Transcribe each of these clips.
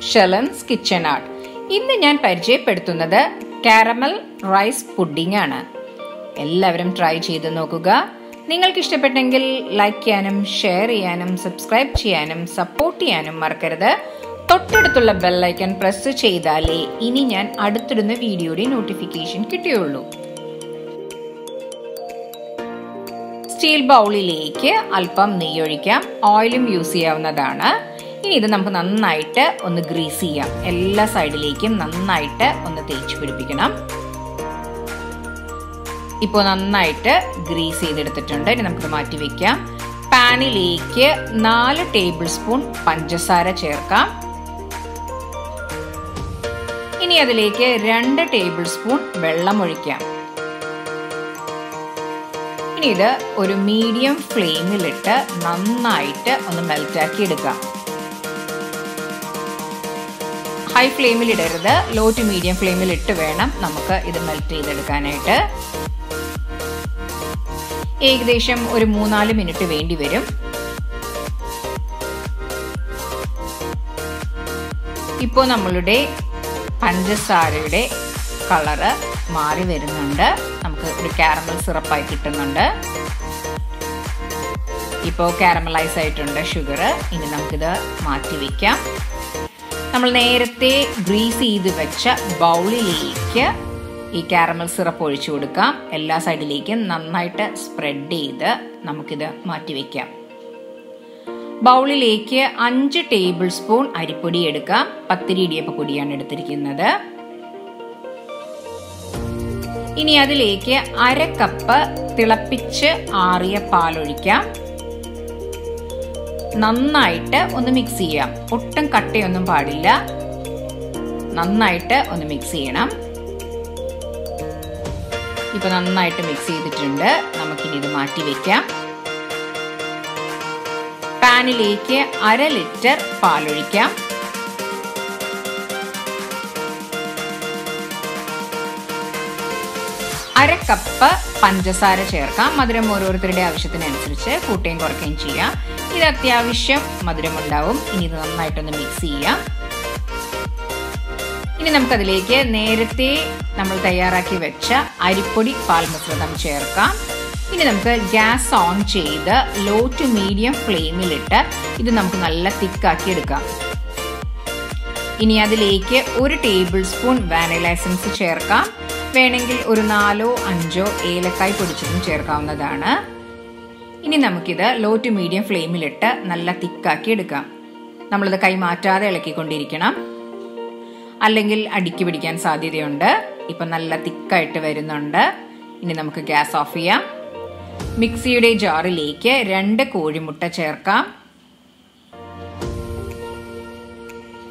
Shalin's Kitchen Art. ഇന്ന് ഞാൻ പരിചയപ്പെടുത്തുന്നത് കാരമൽ റൈസ് പുഡിംഗ് ആണ്. എല്ലാവരും ട്രൈ ചെയ്ത് നോക്കുക. നിങ്ങൾക്ക് ഇഷ്ടപ്പെട്ടെങ്കിൽ ലൈക്ക് ചെയ്യാനും ഷെയർ ചെയ്യാനും സബ്സ്ക്രൈബ് ചെയ്യാനും സപ്പോർട്ട് ചെയ്യാനും മറക്കരുത്. തൊട്ടടുത്തുള്ള ബെൽ ഐക്കൺ പ്രസ് ചെയ്താലേ ഇനി ഞാൻ അടുത്തിടുന്ന വീഡിയോയുടെ നോട്ടിഫിക്കേഷൻ കിട്ടുകയുള്ളൂ. സ്റ്റീൽ ബൗളിലേക്ക് അല്പം നെയ്യ് ഒഴിക്കാം. ഓയിലും യൂസ് ചെയ്യാവുന്നതാണ്. ഇനി ഇത് നമുക്ക് നന്നായിട്ട് ഒന്ന് ഗ്രീസ് ചെയ്യാം. എല്ലാ സൈഡിലേക്കും നന്നായിട്ട് ഒന്ന് തേച്ച് പിടിപ്പിക്കണം. ഇപ്പോൾ നന്നായിട്ട് ഗ്രീസ് ചെയ്തെടുത്തിട്ടുണ്ട്. ഇനി നമുക്ക് മാറ്റി വെക്കാം. പാനിലേക്ക് 4 ടേബിൾ സ്പൂൺ പഞ്ചസാര ചേർക്കാം. ഇനി അതിലേക്ക് 2 ടേബിൾ സ്പൂൺ വെള്ളം ഒഴിക്കാം. ഇനി ഇത് ഒരു മീഡിയം ഫ്ലെയിമിലിട്ട് നന്നായിട്ട് ഒന്ന് മെൽറ്റാക്കി എടുക്കാം. ഹൈ ഫ്ലെയിമിൽ ഇടരുത്, ലോ ടു മീഡിയം ഫ്ലെയിമിൽ ഇട്ട് വേണം നമുക്ക് ഇത് മെൽറ്റ് ചെയ്തെടുക്കാനായിട്ട്. ഏകദേശം ഒരു 3-4 മിനിറ്റ് വേണ്ടി വരും. ഇപ്പോൾ നമ്മളുടെ പഞ്ചസാരയുടെ കളറ് മാറി വരുന്നുണ്ട്. നമുക്ക് ഒരു കാരമൽ സിറപ്പായി കിട്ടുന്നുണ്ട്. ഇപ്പോൾ കാരമലൈസ് ആയിട്ടുണ്ട് ഷുഗർ. ഇനി നമുക്കിത് മാറ്റി വയ്ക്കാം. നമ്മൾ നേരത്തെ ഗ്രീസ് ചെയ്ത് വെച്ച ബൗളിലേക്ക് ഈ കാരമൽ സിറപ്പ് ഒഴിച്ചു കൊടുക്കാം. എല്ലാ സൈഡിലേക്കും നന്നായിട്ട് സ്പ്രെഡ് ചെയ്ത് നമുക്കിത് മാറ്റി വയ്ക്കാം. ബൗളിലേക്ക് 5 ടേബിൾ സ്പൂൺ അരിപ്പൊടി എടുക്കാം. പത്തിരി ഇടിയപ്പ പൊടിയാണ് എടുത്തിരിക്കുന്നത്. ഇനി അതിലേക്ക് 1/2 കപ്പ് തിളപ്പിച്ച് ആറിയ പാലൊഴിക്കാം. നന്നായിട്ട് ഒന്ന് മിക്സ് ചെയ്യാം. ഒട്ടും കട്ടയൊന്നും പാടില്ല. നന്നായിട്ട് ഒന്ന് മിക്സ് ചെയ്യണം. ഇപ്പൊ നന്നായിട്ട് മിക്സ് ചെയ്തിട്ടുണ്ട്. നമുക്കിനി ഇത് മാറ്റി വെക്കാം. പാനിലേക്ക് 1/2 ലിറ്റർ പാലൊഴിക്കാം. അര കപ്പ് പഞ്ചസാര ചേർക്കാം. മധുരം ഓരോരുത്തരുടെ ആവശ്യത്തിനനുസരിച്ച് കൂട്ടുകയും കുറയ്ക്കുകയും ചെയ്യാം. ഇത് അത്യാവശ്യം മധുരമുണ്ടാവും. ഇനി ഇത് നന്നായിട്ടൊന്ന് മിക്സ് ചെയ്യാം. ഇനി നമുക്കതിലേക്ക് നേരത്തെ നമ്മൾ തയ്യാറാക്കി വെച്ച അരിപ്പൊടി പാൽ മിശ്രിതം ചേർക്കാം. ഇനി നമുക്ക് ഗ്യാസ് ഓൺ ചെയ്ത് ലോ ടു മീഡിയം ഫ്ലെയിമിലിട്ട് ഇത് നമുക്ക് നല്ല തിക്കാക്കി എടുക്കാം. ഇനി അതിലേക്ക് 1 ടേബിൾ സ്പൂൺ വാനില എസൻസ് ചേർക്കാം. വേണമെങ്കിൽ ഒരു 4-5 ഏലക്കായ് പൊടിച്ചതും ചേർക്കാവുന്നതാണ്. ഇനി നമുക്കിത് ലോ ടു മീഡിയം ഫ്ലെയിമിലിട്ട് നല്ല തിക്കാക്കി എടുക്കാം. നമ്മളിത് കൈ മാറ്റാതെ ഇളക്കിക്കൊണ്ടിരിക്കണം, അല്ലെങ്കിൽ അടിക്ക് പിടിക്കാൻ സാധ്യതയുണ്ട്. ഇപ്പൊ നല്ല തിക്കായിട്ട് വരുന്നുണ്ട്. ഇനി നമുക്ക് ഗ്യാസ് ഓഫ് ചെയ്യാം. മിക്സിയുടെ ജാറിലേക്ക് 2 കോഴിമുട്ട ചേർക്കാം.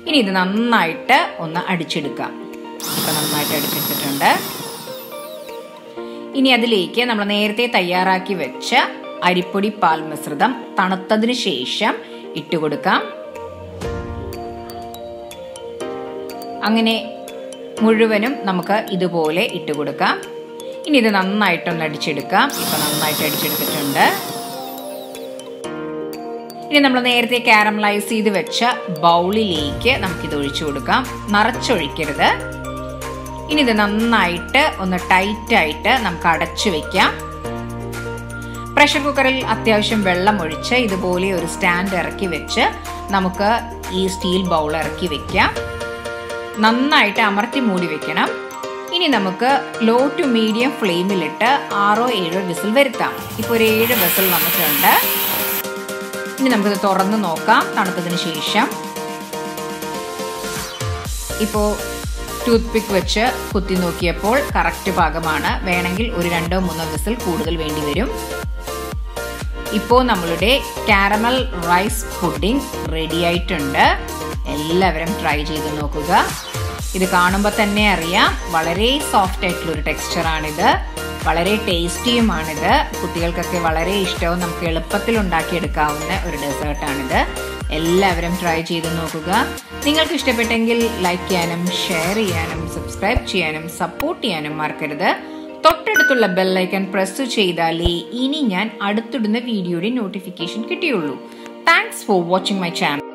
ഇനി ഇത് നന്നായിട്ട് ഒന്ന് അടിച്ചെടുക്കാം. ഇപ്പൊ നന്നായിട്ട് അടിച്ചെടുത്തിട്ടുണ്ട്. ഇനി അതിലേക്ക് നമ്മൾ നേരത്തെ തയ്യാറാക്കി വെച്ച അരിപ്പൊടി പാൽ മിശ്രിതം തണുത്തതിന് ശേഷം ഇട്ടുകൊടുക്കാം. അങ്ങനെ മുഴുവനും നമുക്ക് ഇതുപോലെ ഇട്ടുകൊടുക്കാം. ഇനി ഇത് നന്നായിട്ടൊന്ന് അടിച്ചെടുക്കാം. ഇപ്പൊ നന്നായിട്ട് അടിച്ചെടുത്തിട്ടുണ്ട്. ഇനി നമ്മൾ നേരത്തെ കാരമലൈസ് ചെയ്ത് വെച്ച ബൗളിലേക്ക് നമുക്കിത് ഒഴിച്ചു കൊടുക്കാം. നിറച്ചൊഴിക്കരുത്. ഇനി ഇത് നന്നായിട്ട് ഒന്ന് ടൈറ്റായിട്ട് നമുക്ക് അടച്ചു വെക്കാം. പ്രഷർ കുക്കറിൽ അത്യാവശ്യം വെള്ളം ഒഴിച്ച് ഇതുപോലെ ഒരു സ്റ്റാൻഡ് ഇറക്കി വെച്ച് നമുക്ക് ഈ സ്റ്റീൽ ബൗൾ ഇറക്കി വെക്കാം. നന്നായിട്ട് അമർത്തി മൂടി വെക്കണം. ഇനി നമുക്ക് ലോ ടു മീഡിയം ഫ്ലെയിമിലിട്ട് 6-7 വിസിൽ വരുത്താം. ഇപ്പോൾ ഒരു 7 വിസിൽ വന്നിട്ടുണ്ട്. ഇനി നമുക്കിത് തുറന്ന് നോക്കാം തണുത്തതിന് ശേഷം. ഇപ്പോൾ ടൂത്ത് പിക്ക് വെച്ച് കുത്തി നോക്കിയപ്പോൾ കറക്റ്റ് പാകമാണ്. വേണമെങ്കിൽ ഒരു 2-3 വിസിൽ കൂടുതൽ വേണ്ടി വരും. ഇപ്പോൾ നമ്മളുടെ കാരമൽ റൈസ് പുഡിംഗ് റെഡി ആയിട്ടുണ്ട്. എല്ലാവരും ട്രൈ ചെയ്ത് നോക്കുക. ഇത് കാണുമ്പോൾ തന്നെ അറിയാം, വളരെ സോഫ്റ്റ് ആയിട്ടുള്ള ഒരു ടെക്സ്ചറാണിത്. വളരെ ടേസ്റ്റിയുമാണിത്. കുട്ടികൾക്കൊക്കെ വളരെ ഇഷ്ടവും നമുക്ക് എളുപ്പത്തിൽ ഉണ്ടാക്കിയെടുക്കാവുന്ന ഒരു ഡെസേർട്ടാണിത്. എല്ലാവരും ട്രൈ ചെയ്ത് നോക്കുക. നിങ്ങൾക്ക് ഇഷ്ടപ്പെട്ടെങ്കിൽ ലൈക്ക് ചെയ്യാനും ഷെയർ ചെയ്യാനും സബ്സ്ക്രൈബ് ചെയ്യാനും സപ്പോർട്ട് ചെയ്യാനും മറക്കരുത്. തൊട്ടടുത്തുള്ള ബെൽ ഐക്കൺ പ്രസ് ചെയ്താലേ ഇനി ഞാൻ അടുത്തിടുന്ന വീഡിയോയുടെ നോട്ടിഫിക്കേഷൻ കിട്ടുകയുള്ളൂ. Thanks for watching my channel.